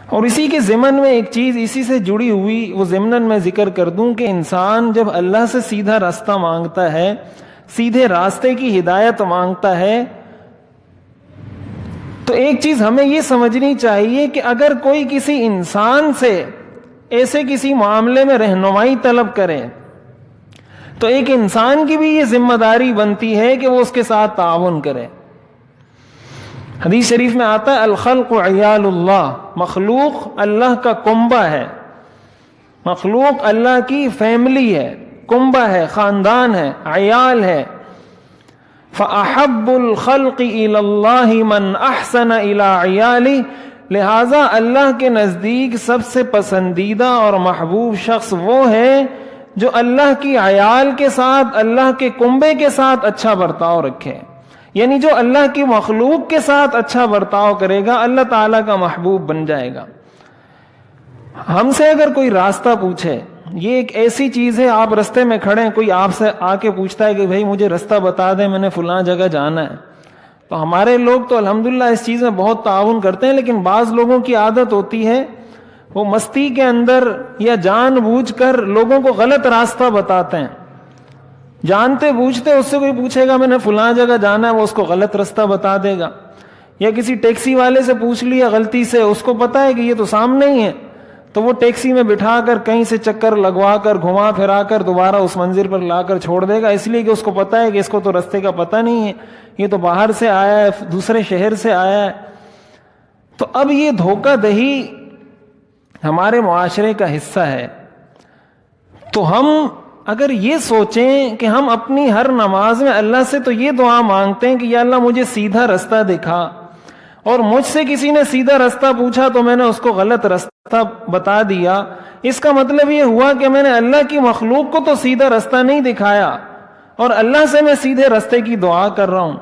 اور اسی کے ضمن میں ایک چیز اسی سے جڑی ہوئی وہ ضمناً میں ذکر کر دوں کہ انسان جب اللہ سے سیدھا راستہ مانگتا ہے، سیدھے راستے کی ہدایت مانگتا ہے، تو ایک چیز ہمیں یہ سمجھنی چاہیے کہ اگر کوئی کسی انسان سے ایسے کسی معاملے میں رہنمائی طلب کرے تو ایک انسان کی بھی یہ ذمہ داری بنتی ہے کہ وہ اس کے ساتھ تعاون کرے۔ حدیث شریف میں آتا ہے الخلق عیال اللہ، مخلوق اللہ کا کنبہ ہے، مخلوق اللہ کی فیملی ہے، کنبہ ہے، خاندان ہے، عیال ہے۔ فَأَحَبُّ الْخَلْقِ إِلَى اللَّهِ مَنْ أَحْسَنَ إِلَىٰ عِيَالِهِ، لہٰذا اللہ کے نزدیک سب سے پسندیدہ اور محبوب شخص وہ ہے جو اللہ کی عیال کے ساتھ، اللہ کے کنبے کے ساتھ اچھا برتاؤ رکھے، یعنی جو اللہ کی مخلوق کے ساتھ اچھا برتاؤ کرے گا اللہ تعالیٰ کا محبوب بن جائے گا۔ ہم سے اگر کوئی راستہ پوچھے، یہ ایک ایسی چیز ہے، آپ رستے میں کھڑے ہیں، کوئی آپ سے آ کے پوچھتا ہے کہ بھائی مجھے رستہ بتا دیں، میں نے فلاں جگہ جانا ہے، تو ہمارے لوگ تو الحمدللہ اس چیز میں بہت تعاون کرتے ہیں، لیکن بعض لوگوں کی عادت ہوتی ہے وہ مستی کے اندر یا جان بوجھ کر لوگوں کو غلط راستہ بتاتے ہیں۔ جانتے بوجھتے اس سے کوئی پوچھے گا میں نے فلاں جگہ جانا ہے، وہ اس کو غلط رستہ بتا دے گا، یا کسی ٹیکسی والے سے پوچھ لیا غلطی سے، اس کو پتا ہے کہ یہ تو سامنے ہی ہے، تو وہ ٹیکسی میں بٹھا کر کہیں سے چکر لگوا کر گھما پھرا کر دوبارہ اس منزل پر لا کر چھوڑ دے گا، اس لیے کہ اس کو پتا ہے کہ اس کو تو رستے کا پتہ نہیں ہے، یہ تو باہر سے آیا ہے، دوسرے شہر سے آیا ہے۔ تو اب یہ دھوکہ دہی ہمارے معاشرے کا حصہ ہے۔ تو ہم اگر یہ سوچیں کہ ہم اپنی ہر نماز میں اللہ سے تو یہ دعا مانگتے ہیں کہ یا اللہ مجھے سیدھا رستہ دکھا، اور مجھ سے کسی نے سیدھا رستہ پوچھا تو میں نے اس کو غلط رستہ بتا دیا، اس کا مطلب یہ ہوا کہ میں نے اللہ کی مخلوق کو تو سیدھا رستہ نہیں دکھایا، اور اللہ سے میں سیدھے رستے کی دعا کر رہا ہوں۔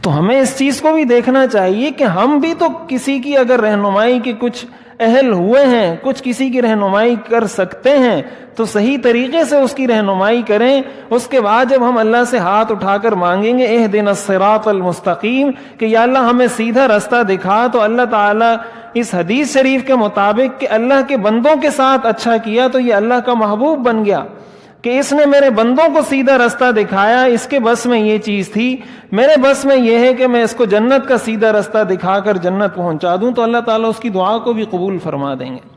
تو ہمیں اس چیز کو بھی دیکھنا چاہیے کہ ہم بھی تو کسی کی اگر رہنمائی کے کچھ اہل ہوئے ہیں، کچھ کسی کی رہنمائی کر سکتے ہیں تو صحیح طریقے سے اس کی رہنمائی کریں۔ اس کے بعد جب ہم اللہ سے ہاتھ اٹھا کر مانگیں گے اہدنا الصراط المستقیم کہ یا اللہ ہمیں سیدھا رستہ دکھا، تو اللہ تعالیٰ اس حدیث شریف کے مطابق کہ اللہ کے بندوں کے ساتھ اچھا کیا تو یہ اللہ کا محبوب بن گیا کہ اس نے میرے بندوں کو سیدھا رستہ دکھایا، اس کے بس میں یہ چیز تھی، میرے بس میں یہ ہے کہ میں اس کو جنت کا سیدھا رستہ دکھا کر جنت پہنچا دوں، تو اللہ تعالیٰ اس کی دعا کو بھی قبول فرما دیں گے۔